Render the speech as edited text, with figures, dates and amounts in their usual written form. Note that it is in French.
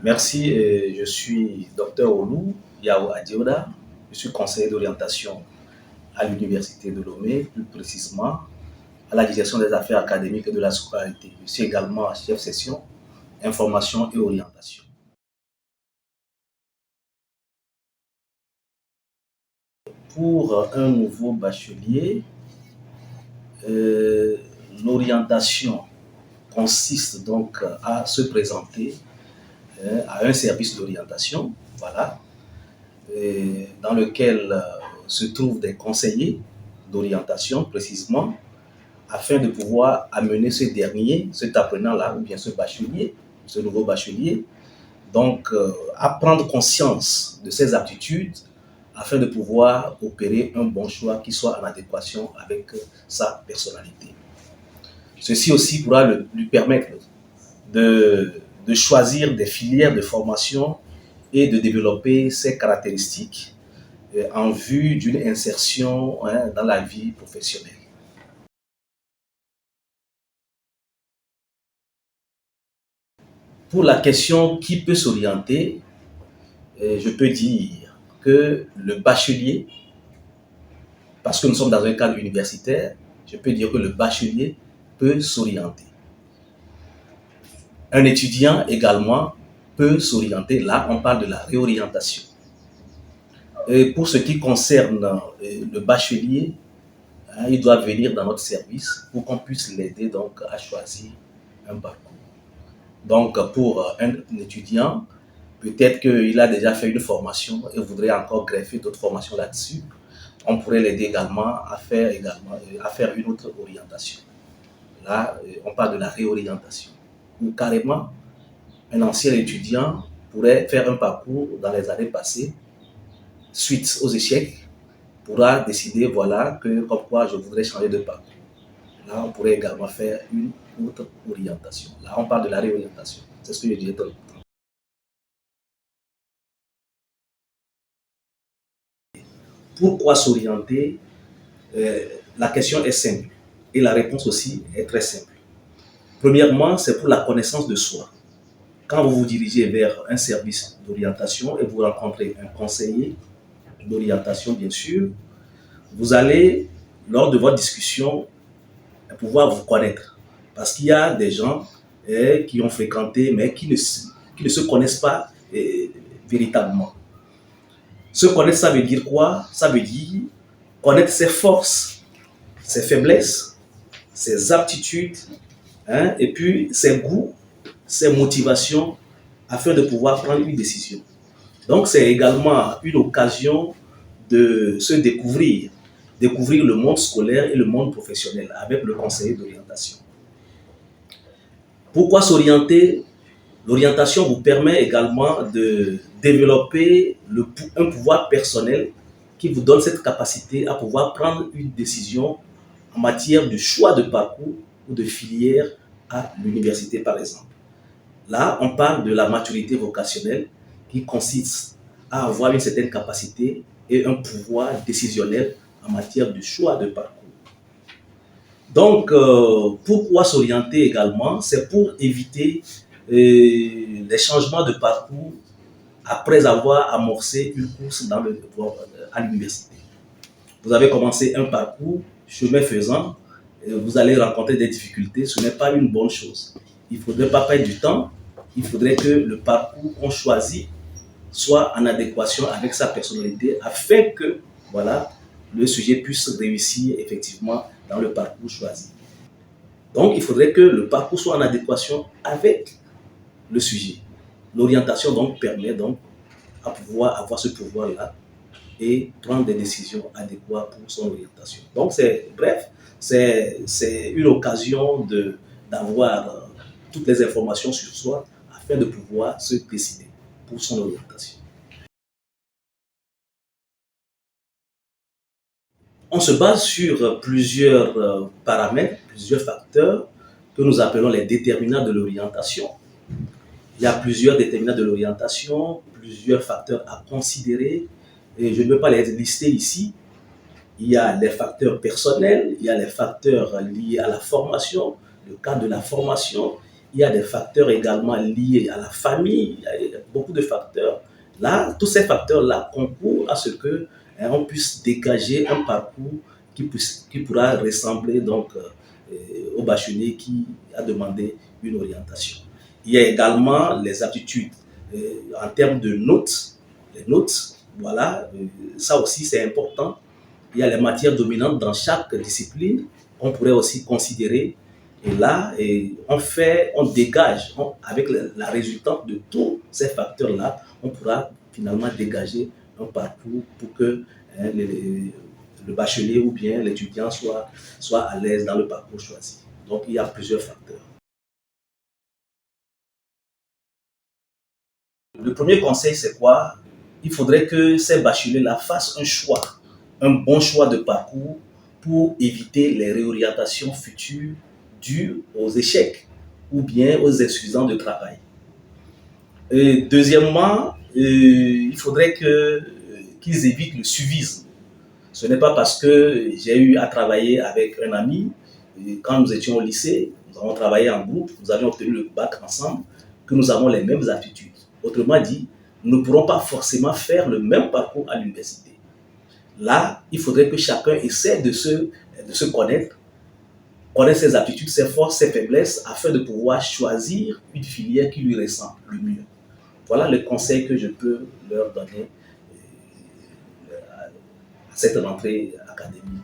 Merci, je suis Dr Olu Yao Adioda. Je suis conseiller d'orientation à l'Université de Lomé, plus précisément à la direction des affaires académiques et de la scolarité. Je suis également chef section information et orientation. Pour un nouveau bachelier, euh, l'orientation consiste donc à se présenter à un service d'orientation, voilà, dans lequel se trouvent des conseillers d'orientation précisément, afin de pouvoir amener ce dernier, cet apprenant-là, ou bien ce bachelier, ce nouveau bachelier, donc à prendre conscience de ses aptitudes afin de pouvoir opérer un bon choix qui soit en adéquation avec sa personnalité. Ceci aussi pourra lui permettre de choisir des filières de formation et de développer ses caractéristiques en vue d'une insertion dans la vie professionnelle. Pour la question qui peut s'orienter, je peux dire que le bachelier, parce que nous sommes dans un cadre universitaire, je peux dire que le bachelier peut s'orienter. Un étudiant également peut s'orienter. Là, on parle de la réorientation. Et pour ce qui concerne le bachelier, il doit venir dans notre service pour qu'on puisse l'aider donc à choisir un parcours. Donc, pour un étudiant, peut-être qu'il a déjà fait une formation et voudrait encore greffer d'autres formations là-dessus. On pourrait l'aider également à faire une autre orientation. Là, on parle de la réorientation. Ou carrément, un ancien étudiant pourrait faire un parcours dans les années passées, suite aux échecs, pourra décider, voilà, que comme quoi je voudrais changer de parcours. Là, on pourrait également faire une autre orientation. Là, on parle de la réorientation. C'est ce que je disais tout à l'heure. Pourquoi s'orienter? La question est simple et la réponse aussi est très simple. Premièrement, c'est pour la connaissance de soi. Quand vous vous dirigez vers un service d'orientation et vous rencontrez un conseiller d'orientation, bien sûr, vous allez, lors de votre discussion, pouvoir vous connaître. Parce qu'il y a des gens qui ont fréquenté, mais qui ne se connaissent pas véritablement. Se connaître, ça veut dire quoi? Ça veut dire connaître ses forces, ses faiblesses, ses aptitudes, et puis ses goûts, ses motivations, afin de pouvoir prendre une décision. Donc, c'est également une occasion de se découvrir le monde scolaire et le monde professionnel avec le conseiller d'orientation. Pourquoi s'orienter? L'orientation vous permet également de développer un pouvoir personnel qui vous donne cette capacité à pouvoir prendre une décision en matière de choix de parcours ou de filière à l'université, par exemple. Là, on parle de la maturité vocationnelle qui consiste à avoir une certaine capacité et un pouvoir décisionnel en matière de choix de parcours. Donc, pourquoi s'orienter également? C'est pour éviter les changements de parcours après avoir amorcé une course à l'université. Vous avez commencé un parcours, chemin faisant, vous allez rencontrer des difficultés, ce n'est pas une bonne chose. Il ne faudrait pas perdre du temps, il faudrait que le parcours qu'on choisit soit en adéquation avec sa personnalité afin que voilà, le sujet puisse réussir effectivement dans le parcours choisi. Donc, il faudrait que le parcours soit en adéquation avec le sujet. L'orientation donc permet donc à pouvoir avoir ce pouvoir-là et prendre des décisions adéquates pour son orientation. Donc, c'est une occasion d'avoir toutes les informations sur soi afin de pouvoir se décider pour son orientation. On se base sur plusieurs paramètres, plusieurs facteurs que nous appelons les déterminants de l'orientation. Il y a plusieurs déterminants de l'orientation, plusieurs facteurs à considérer, et je ne veux pas les lister ici. Il y a les facteurs personnels, il y a les facteurs liés à la formation, le cadre de la formation, il y a des facteurs également liés à la famille, il y a beaucoup de facteurs. Là, tous ces facteurs-là concourent à ce que on puisse dégager un parcours qui pourra ressembler donc au bachelier qui a demandé une orientation. Il y a également les aptitudes en termes de notes, les notes, voilà, ça aussi c'est important. Il y a les matières dominantes dans chaque discipline qu'on pourrait aussi considérer. Et là, on dégage, avec la résultante de tous ces facteurs-là, on pourra finalement dégager un parcours pour que le bachelier ou bien l'étudiant soit à l'aise dans le parcours choisi. Donc, il y a plusieurs facteurs. Le premier conseil, c'est quoi? Il faudrait que ces bacheliers-là fassent un choix, un bon choix de parcours pour éviter les réorientations futures dues aux échecs ou bien aux insuffisants de travail. Et deuxièmement, il faudrait qu'ils évitent le suivisme. Ce n'est pas parce que j'ai eu à travailler avec un ami, quand nous étions au lycée, nous avons travaillé en groupe, nous avions obtenu le bac ensemble, que nous avons les mêmes aptitudes. Autrement dit, nous ne pourrons pas forcément faire le même parcours à l'université. Là, il faudrait que chacun essaie de se connaître ses aptitudes, ses forces, ses faiblesses, afin de pouvoir choisir une filière qui lui ressemble le mieux. Voilà le conseil que je peux leur donner à cette rentrée académique.